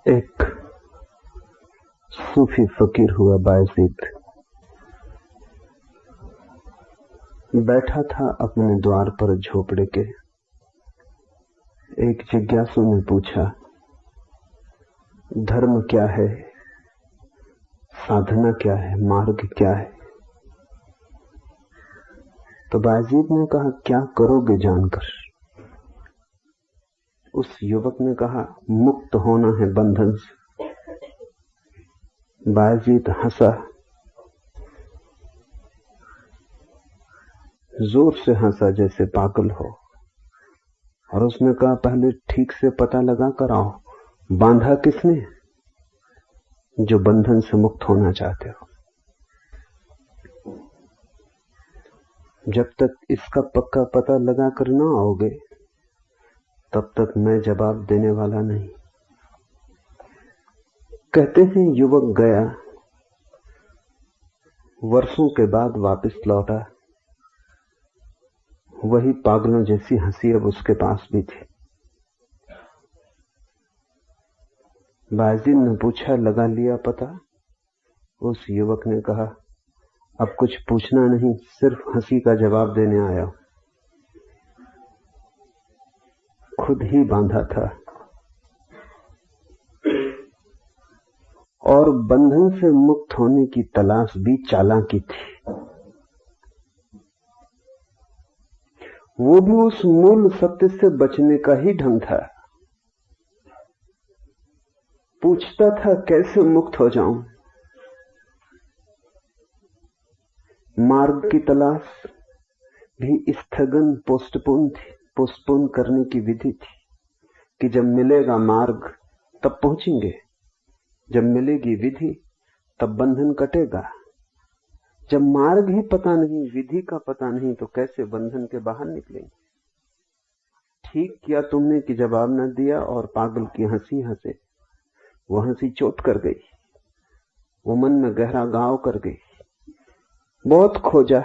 एक सूफी फकीर हुआ बायजीद। बैठा था अपने द्वार पर झोपड़े के। एक जिज्ञासु ने पूछा, धर्म क्या है, साधना क्या है, मार्ग क्या है? तो बायजीद ने कहा, क्या करोगे जानकर? उस युवक ने कहा, मुक्त होना है बंधन से। बायजीद हंसा, जोर से हंसा जैसे पागल हो, और उसने कहा, पहले ठीक से पता लगा कर आओ, बांधा किसने जो बंधन से मुक्त होना चाहते हो? जब तक इसका पक्का पता लगा कर ना आओगे तब तक मैं जवाब देने वाला नहीं। कहते हैं युवक गया, वर्षों के बाद वापस लौटा। वही पागलों जैसी हंसी अब उसके पास भी थी। बायजीद ने पूछा, लगा लिया पता? उस युवक ने कहा, अब कुछ पूछना नहीं, सिर्फ हंसी का जवाब देने आया हूं। खुद ही बांधा था और बंधन से मुक्त होने की तलाश भी चालाकी थी। वो भी उस मूल सत्य से बचने का ही ढंग था। पूछता था, कैसे मुक्त हो जाऊं? मार्ग की तलाश भी स्थगन पोस्टपोन थी, पोस्टपोन करने की विधि थी कि जब मिलेगा मार्ग तब पहुंचेंगे, जब मिलेगी विधि तब बंधन कटेगा। जब मार्ग ही पता नहीं, विधि का पता नहीं, तो कैसे बंधन के बाहर निकलेंगे? ठीक किया तुमने कि जवाब न दिया और पागल की हंसी हंसे। वो हंसी चोट कर गई, वो मन में गहरा घाव कर गई। बहुत खोजा,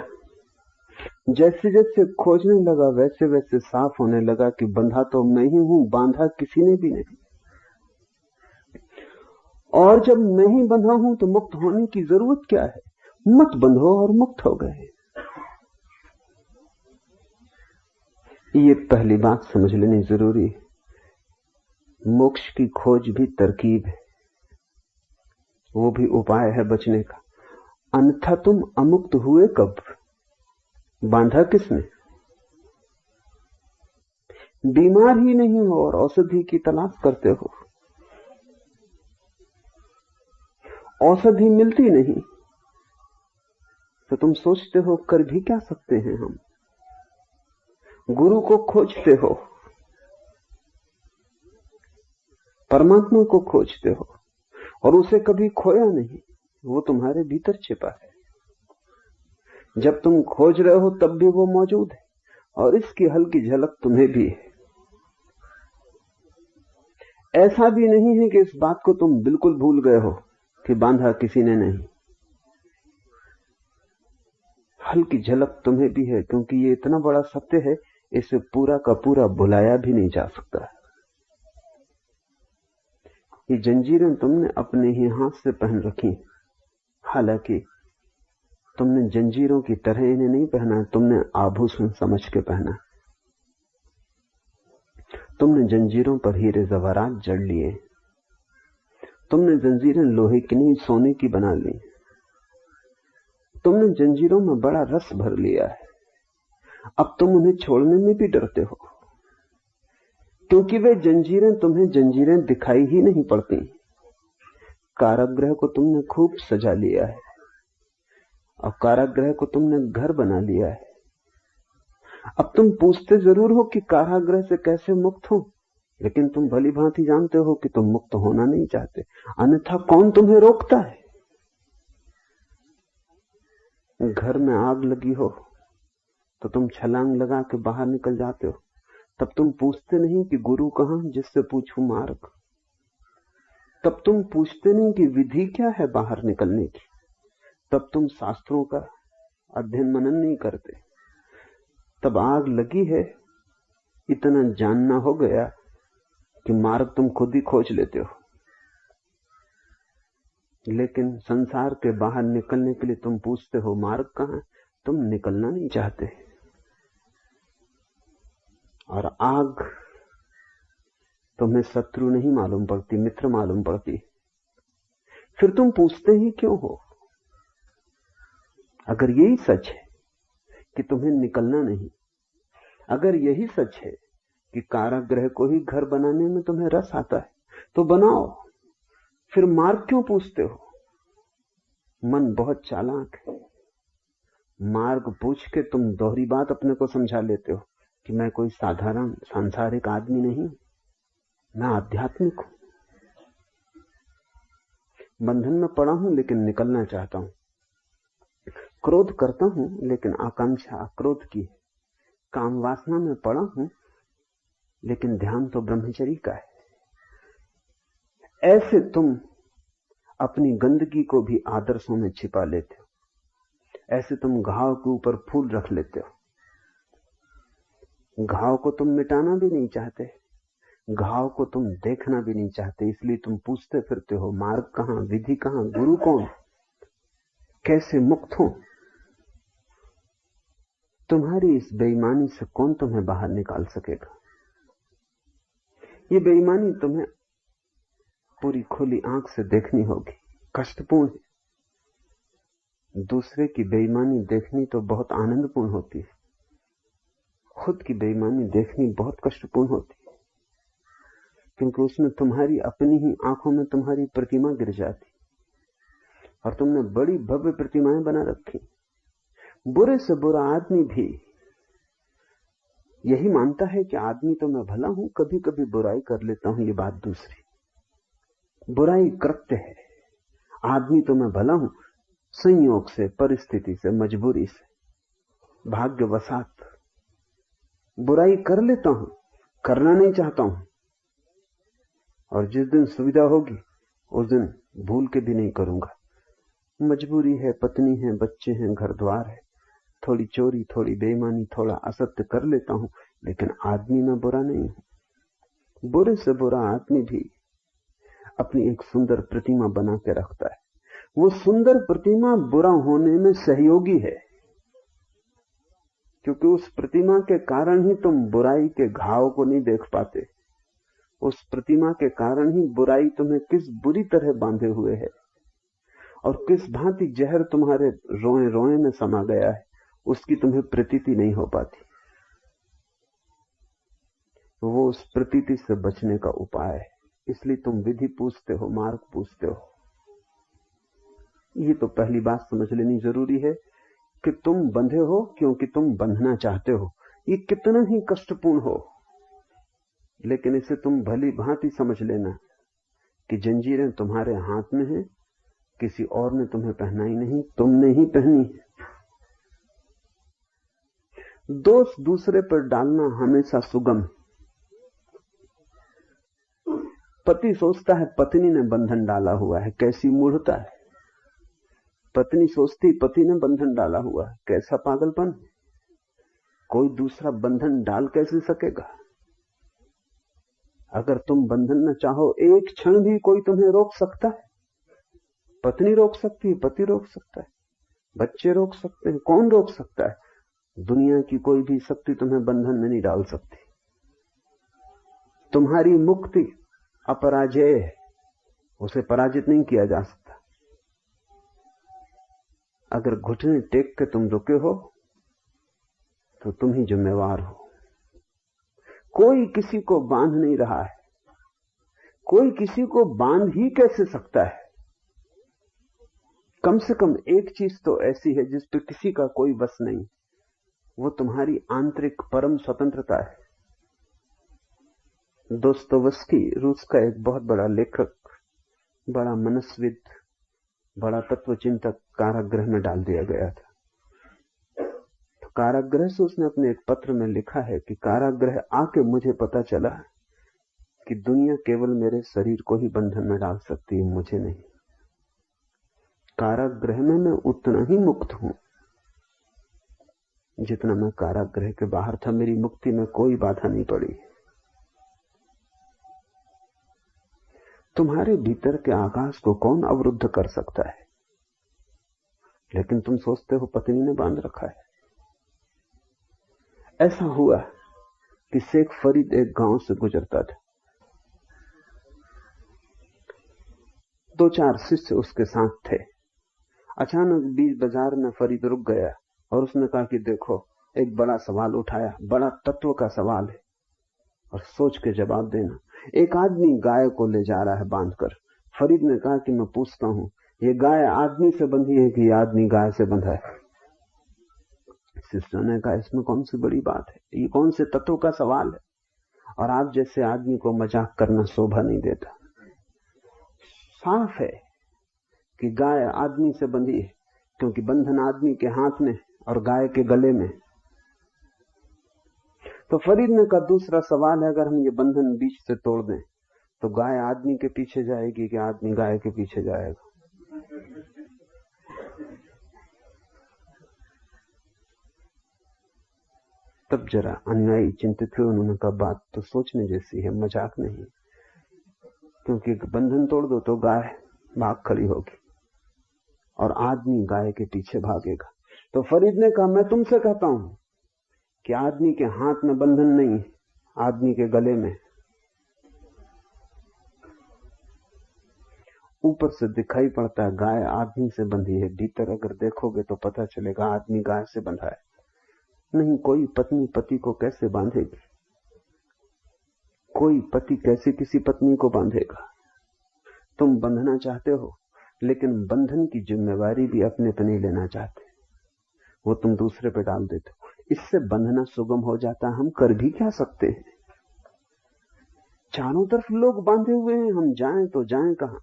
जैसे जैसे खोजने लगा वैसे वैसे साफ होने लगा कि बंधा तो मैं ही हूं, बांधा किसी ने भी नहीं। और जब मैं ही बंधा हूं तो मुक्त होने की जरूरत क्या है? मत बंधो और मुक्त हो गए। ये पहली बात समझ लेनी जरूरी है। मोक्ष की खोज भी तरकीब है, वो भी उपाय है बचने का। अन्यथा तुम अमुक्त हुए कब? बांधा किसने? बीमार ही नहीं हो और औषधि की तलाश करते हो। औषधि मिलती नहीं तो तुम सोचते हो कर भी क्या सकते हैं हम। गुरु को खोजते हो, परमात्मा को खोजते हो, और उसे कभी खोया नहीं, वो तुम्हारे भीतर छिपा है। जब तुम खोज रहे हो तब भी वो मौजूद है, और इसकी हल्की झलक तुम्हें भी है। ऐसा भी नहीं है कि इस बात को तुम बिल्कुल भूल गए हो कि बांधा किसी ने नहीं। हल्की झलक तुम्हें भी है, क्योंकि ये इतना बड़ा सत्य है, इसे पूरा का पूरा भुलाया भी नहीं जा सकता। ये जंजीरें तुमने अपने ही हाथ से पहन रखी, हालांकि तुमने जंजीरों की तरह इन्हें नहीं पहना, तुमने आभूषण समझ के पहना। तुमने जंजीरों पर हीरे जवाहरात जड़ लिए, तुमने जंजीरें लोहे की नहीं सोने की बना ली। तुमने जंजीरों में बड़ा रस भर लिया है, अब तुम उन्हें छोड़ने में भी डरते हो, क्योंकि वे जंजीरें तुम्हें जंजीरें दिखाई ही नहीं पड़ती। कारागृह को तुमने खूब सजा लिया है, और कारागृह को तुमने घर बना लिया है। अब तुम पूछते जरूर हो कि कारागृह से कैसे मुक्त हो, लेकिन तुम भली भांति जानते हो कि तुम मुक्त होना नहीं चाहते, अन्यथा कौन तुम्हें रोकता है? घर में आग लगी हो तो तुम छलांग लगा के बाहर निकल जाते हो, तब तुम पूछते नहीं कि गुरु कहां, जिससे पूछूं मार्ग। तब तुम पूछते नहीं कि विधि क्या है बाहर निकलने की। तब तुम शास्त्रों का अध्ययन मनन नहीं करते। तब आग लगी है, इतना जानना हो गया कि मार्ग तुम खुद ही खोज लेते हो। लेकिन संसार के बाहर निकलने के लिए तुम पूछते हो मार्ग कहां। तुम निकलना नहीं चाहते। और आग तुम्हें शत्रु नहीं मालूम पड़ती, मित्र मालूम पड़ती। फिर तुम पूछते ही क्यों हो? अगर यही सच है कि तुम्हें निकलना नहीं, अगर यही सच है कि कारागृह को ही घर बनाने में तुम्हें रस आता है, तो बनाओ। फिर मार्ग क्यों पूछते हो? मन बहुत चालाक है। मार्ग पूछ के तुम दोहरी बात अपने को समझा लेते हो कि मैं कोई साधारण सांसारिक आदमी नहीं, मैं आध्यात्मिक हूं। बंधन में पड़ा हूं लेकिन निकलना चाहता हूं। क्रोध करता हूं लेकिन आकांक्षा क्रोध की है। काम वासना में पड़ा हूं लेकिन ध्यान तो ब्रह्मचर्य का है। ऐसे तुम अपनी गंदगी को भी आदर्शों में छिपा लेते हो। ऐसे तुम घाव के ऊपर फूल रख लेते हो। घाव को तुम मिटाना भी नहीं चाहते, घाव को तुम देखना भी नहीं चाहते, इसलिए तुम पूछते फिरते हो मार्ग कहां, विधि कहां, गुरु कौन, कैसे मुक्त हो। तुम्हारी इस बेईमानी से कौन तुम्हें बाहर निकाल सकेगा? ये बेईमानी तुम्हें पूरी खुली आंख से देखनी होगी। कष्टपूर्ण है। दूसरे की बेईमानी देखनी तो बहुत आनंदपूर्ण होती है, खुद की बेईमानी देखनी बहुत कष्टपूर्ण होती है, क्योंकि उसमें तुम्हारी अपनी ही आंखों में तुम्हारी प्रतिमा गिर जाती और तुमने बड़ी भव्य प्रतिमाएं बना रखी। बुरे से बुरा आदमी भी यही मानता है कि आदमी तो मैं भला हूं, कभी कभी बुराई कर लेता हूं, ये बात दूसरी। बुराई कृत्य है, आदमी तो मैं भला हूं, संयोग से, परिस्थिति से, मजबूरी से, भाग्यवशात बुराई कर लेता हूं, करना नहीं चाहता हूं। और जिस दिन सुविधा होगी उस दिन भूल के भी नहीं करूंगा। मजबूरी है, पत्नी है, बच्चे हैं, घर द्वार है, थोड़ी चोरी, थोड़ी बेईमानी, थोड़ा असत्य कर लेता हूं, लेकिन आदमी में बुरा नहीं हूं। बुरे से बुरा आदमी भी अपनी एक सुंदर प्रतिमा बना के रखता है। वो सुंदर प्रतिमा बुरा होने में सहयोगी है, क्योंकि उस प्रतिमा के कारण ही तुम बुराई के घाव को नहीं देख पाते। उस प्रतिमा के कारण ही बुराई तुम्हें किस बुरी तरह बांधे हुए है और किस भांति जहर तुम्हारे रोए रोए में समा गया है, उसकी तुम्हें प्रतीति नहीं हो पाती। वो उस प्रतीति से बचने का उपाय है। इसलिए तुम विधि पूछते हो, मार्ग पूछते हो। ये तो पहली बात समझ लेनी जरूरी है कि तुम बंधे हो क्योंकि तुम बंधना चाहते हो। ये कितना ही कष्टपूर्ण हो, लेकिन इसे तुम भली भांति समझ लेना कि जंजीरें तुम्हारे हाथ में हैं, किसी और ने तुम्हें पहनाई नहीं, तुमने ही पहनी है। दोष दूसरे पर डालना हमेशा सुगम है। पति सोचता है पत्नी ने बंधन डाला हुआ है, कैसी मूढ़ता है। पत्नी सोचती पति ने बंधन डाला हुआ है, कैसा पागलपन। कोई दूसरा बंधन डाल कैसे सकेगा? अगर तुम बंधन न चाहो, एक क्षण भी कोई तुम्हें रोक सकता है? पत्नी रोक सकती है, पति रोक सकता है, बच्चे रोक सकते हैं, कौन रोक सकता है? दुनिया की कोई भी शक्ति तुम्हें बंधन में नहीं डाल सकती। तुम्हारी मुक्ति अपराजय है, उसे पराजित नहीं किया जा सकता। अगर घुटने टेक के तुम रुके हो तो तुम ही जिम्मेवार हो। कोई किसी को बांध नहीं रहा है, कोई किसी को बांध ही कैसे सकता है? कम से कम एक चीज तो ऐसी है जिस पे किसी का कोई बस नहीं, वो तुम्हारी आंतरिक परम स्वतंत्रता है। दोस्तोवस्की, रूस का एक बहुत बड़ा लेखक, बड़ा मनस्विद, बड़ा तत्वचिंतक, कारागृह में डाल दिया गया था। तो कारागृह से उसने अपने एक पत्र में लिखा है कि कारागृह आके मुझे पता चला कि दुनिया केवल मेरे शरीर को ही बंधन में डाल सकती है, मुझे नहीं। कारागृह में मैं उतना ही मुक्त हूं जितना मैं कारागृह के बाहर था। मेरी मुक्ति में कोई बाधा नहीं पड़ी। तुम्हारे भीतर के आकाश को कौन अवरुद्ध कर सकता है? लेकिन तुम सोचते हो पत्नी ने बांध रखा है। ऐसा हुआ कि शेख फरीद एक गांव से गुजरता था। 2-4 शिष्य उसके साथ थे। अचानक बीच बाजार में फरीद रुक गया और उसने कहा कि देखो, एक बड़ा सवाल उठाया, बड़ा तत्व का सवाल है और सोच के जवाब देना। एक आदमी गाय को ले जा रहा है बांधकर। फरीद ने कहा कि मैं पूछता हूं, ये गाय आदमी से बंधी है कि आदमी गाय से बंधा है? शिष्यों ने कहा, इसमें कौन सी बड़ी बात है, ये कौन से तत्व का सवाल है, और आप जैसे आदमी को मजाक करना शोभा नहीं देता। साफ है कि गाय आदमी से बंधी है, क्योंकि बंधन आदमी के हाथ में और गाय के गले में। तो फरीद ने कहा, दूसरा सवाल है, अगर हम ये बंधन बीच से तोड़ दें तो गाय आदमी के पीछे जाएगी कि आदमी गाय के पीछे जाएगा? तब जरा अनुयायी चिंतित हुए। उन्होंने कहा, बात तो सोचने जैसी है, मजाक नहीं, क्योंकि बंधन तोड़ दो तो गाय भाग खड़ी होगी और आदमी गाय के पीछे भागेगा। तो फरीद ने कहा, मैं तुमसे कहता हूं कि आदमी के हाथ में बंधन नहीं, आदमी के गले में। ऊपर से दिखाई पड़ता है गाय आदमी से बंधी है, भीतर अगर देखोगे तो पता चलेगा आदमी गाय से बंधा है। नहीं, कोई पत्नी पति को कैसे बांधेगी? कोई पति कैसे किसी पत्नी को बांधेगा? तुम बंधना चाहते हो, लेकिन बंधन की जिम्मेवारी भी अपने पे नहीं लेना चाहते, वो तुम दूसरे पे डाल देते हो। इससे बंधना सुगम हो जाता है। हम कर भी क्या सकते हैं? चारों तरफ लोग बांधे हुए हैं, हम जाएं तो जाएं कहां,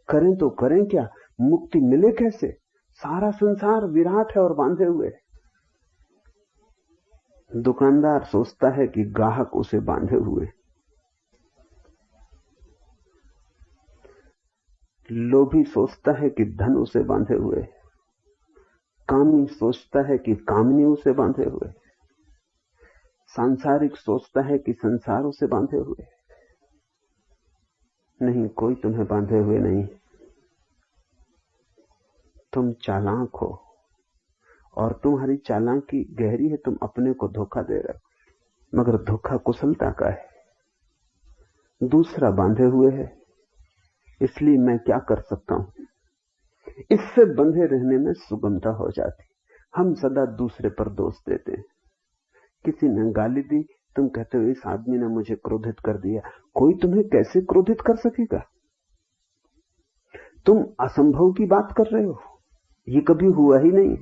करें तो करें क्या, मुक्ति मिले कैसे? सारा संसार विराट है और बांधे हुए। दुकानदार सोचता है कि ग्राहक उसे बांधे हुए, लोभी सोचता है कि धन उसे बांधे हुए, कामी सोचता है कि कामनी उसे बांधे हुए, सांसारिक सोचता है कि संसार उसे बांधे हुए। नहीं, कोई तुम्हें बांधे हुए नहीं। तुम चालाक हो और तुम्हारी चालाकी गहरी है। तुम अपने को धोखा दे रहे हो, मगर धोखा कुशलता का है। दूसरा बांधे हुए है, इसलिए मैं क्या कर सकता हूं? इससे बंधे रहने में सुगमता हो जाती। हम सदा दूसरे पर दोष देते हैं। किसी ने गाली दी, तुम कहते हो इस आदमी ने मुझे क्रोधित कर दिया। कोई तुम्हें कैसे क्रोधित कर सकेगा? तुम असंभव की बात कर रहे हो, ये कभी हुआ ही नहीं।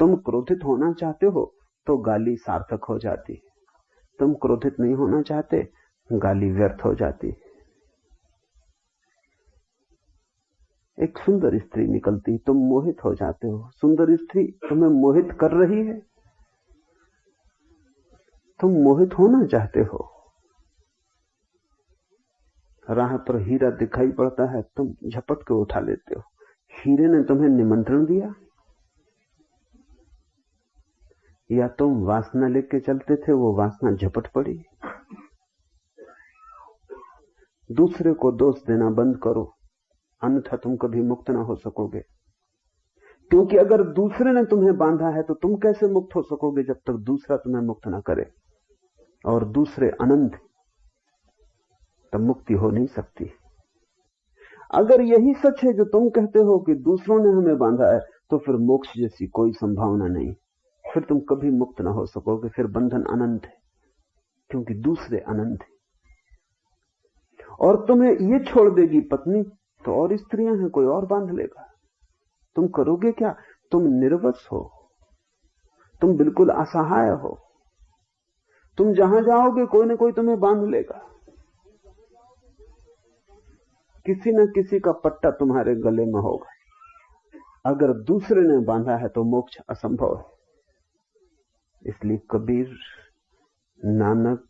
तुम क्रोधित होना चाहते हो तो गाली सार्थक हो जाती, तुम क्रोधित नहीं होना चाहते, गाली व्यर्थ हो जाती। एक सुंदर स्त्री निकलती, तुम मोहित हो जाते हो। सुंदर स्त्री तुम्हें मोहित कर रही है, तुम मोहित होना चाहते हो। राह पर हीरा दिखाई पड़ता है, तुम झपट के उठा लेते हो। हीरे ने तुम्हें निमंत्रण दिया या तुम वासना लेके चलते थे, वो वासना झपट पड़ी। दूसरे को दोष देना बंद करो, अन्यथा तुम कभी मुक्त ना हो सकोगे। क्योंकि अगर दूसरे ने तुम्हें बांधा है तो तुम कैसे मुक्त हो सकोगे जब तक दूसरा तुम्हें मुक्त ना करे? और दूसरे अनंत, तब मुक्ति हो नहीं सकती। अगर यही सच है जो तुम कहते हो कि दूसरों ने हमें बांधा है, तो फिर मोक्ष जैसी कोई संभावना नहीं। फिर तुम कभी मुक्त ना हो सकोगे। फिर बंधन अनंत है, क्योंकि दूसरे अनंत है। और तुम्हें ये छोड़ देगी पत्नी तो और स्त्रियां हैं, कोई और बांध लेगा। तुम करोगे क्या? तुम निर्वस हो, तुम बिल्कुल असहाय हो। तुम जहां जाओगे कोई ना कोई तुम्हें बांध लेगा। किसी न किसी का पट्टा तुम्हारे गले में होगा। अगर दूसरे ने बांधा है तो मोक्ष असंभव है। इसलिए कबीर, नानक,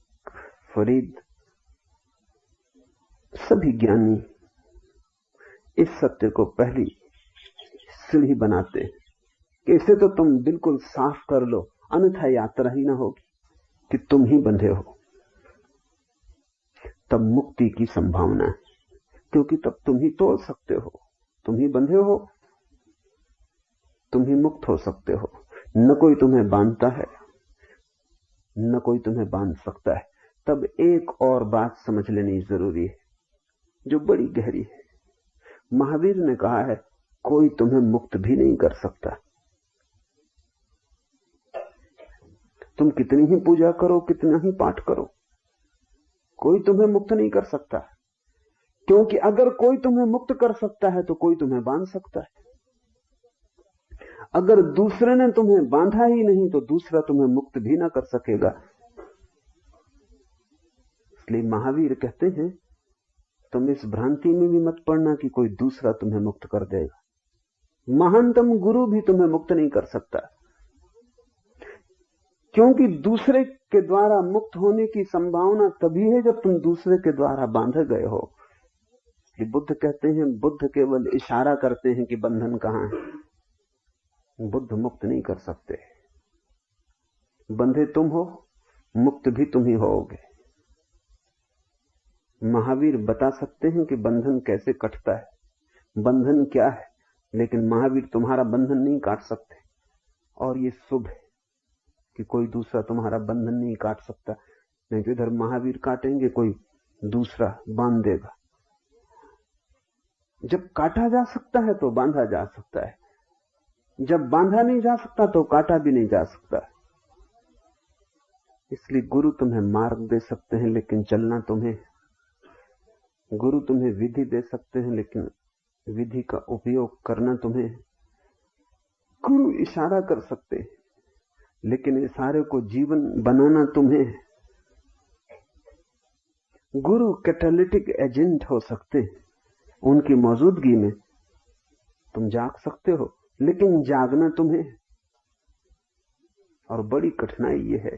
फरीद, सभी ज्ञानी इस सत्य को पहली सीढ़ी बनाते हैं कि इसे तो तुम बिल्कुल साफ कर लो, अन्यथा यात्रा ही ना होगी कि तुम ही बंधे हो। तब मुक्ति की संभावना है। क्योंकि तब तुम ही तोड़ सकते हो, तुम ही बंधे हो, तुम ही मुक्त हो सकते हो। न कोई तुम्हें बांधता है, न कोई तुम्हें बांध सकता है। तब एक और बात समझ लेनी जरूरी है जो बड़ी गहरी है। महावीर ने कहा है, कोई तुम्हें मुक्त भी नहीं कर सकता। तुम कितनी ही पूजा करो, कितना ही पाठ करो, कोई तुम्हें मुक्त नहीं कर सकता। क्योंकि अगर कोई तुम्हें मुक्त कर सकता है तो कोई तुम्हें बांध सकता है। अगर दूसरे ने तुम्हें बांधा ही नहीं तो दूसरा तुम्हें मुक्त भी ना कर सकेगा। इसलिए महावीर कहते हैं, तुम इस भ्रांति में भी मत पड़ना कि कोई दूसरा तुम्हें मुक्त कर देगा। महानतम गुरु भी तुम्हें मुक्त नहीं कर सकता, क्योंकि दूसरे के द्वारा मुक्त होने की संभावना तभी है जब तुम दूसरे के द्वारा बांधे गए हो। इसलिए बुद्ध कहते हैं, बुद्ध केवल इशारा करते हैं कि बंधन कहां है। बुद्ध मुक्त नहीं कर सकते। बंधे तुम हो, मुक्त भी तुम ही होगे। महावीर बता सकते हैं कि बंधन कैसे कटता है, बंधन क्या है, लेकिन महावीर तुम्हारा बंधन नहीं काट सकते। और ये शुभ है कि कोई दूसरा तुम्हारा बंधन नहीं काट सकता। नहीं तो इधर महावीर काटेंगे, कोई दूसरा बांध देगा। जब काटा जा सकता है तो बांधा जा सकता है, जब बांधा नहीं जा सकता तो काटा भी नहीं जा सकता। इसलिए गुरु तुम्हें मार्ग दे सकते हैं लेकिन चलना तुम्हें। गुरु तुम्हें विधि दे सकते हैं लेकिन विधि का उपयोग करना तुम्हें। गुरु इशारा कर सकते हैं लेकिन इशारे को जीवन बनाना तुम्हें। गुरु कैटालिटिक एजेंट हो सकते हैं, उनकी मौजूदगी में तुम जाग सकते हो, लेकिन जागना तुम्हें। और बड़ी कठिनाई यह है,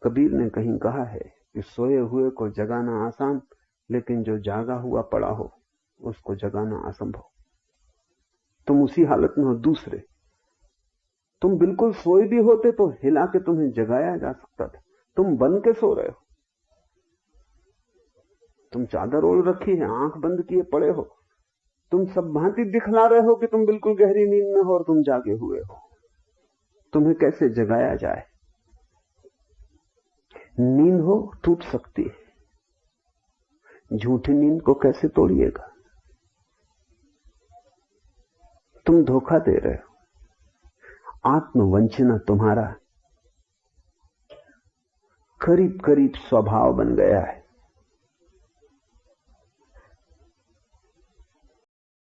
कबीर ने कहीं कहा है कि सोए हुए को जगाना आसान, लेकिन जो जागा हुआ पड़ा हो उसको जगाना असंभव। तुम उसी हालत में हो दूसरे। तुम बिल्कुल सोए भी होते तो हिला के तुम्हें जगाया जा सकता था, तुम बन के सो रहे हो। तुम चादर ओढ़ रखी है, आंख बंद किए पड़े हो, तुम सब भांति दिखला रहे हो कि तुम बिल्कुल गहरी नींद में हो और तुम जागे हुए हो। तुम्हें कैसे जगाया जाए? नींद हो टूट सकती है, झूठी नींद को कैसे तोड़िएगा? तुम धोखा दे रहे हो। आत्मवंचना तुम्हारा करीब करीब स्वभाव बन गया है।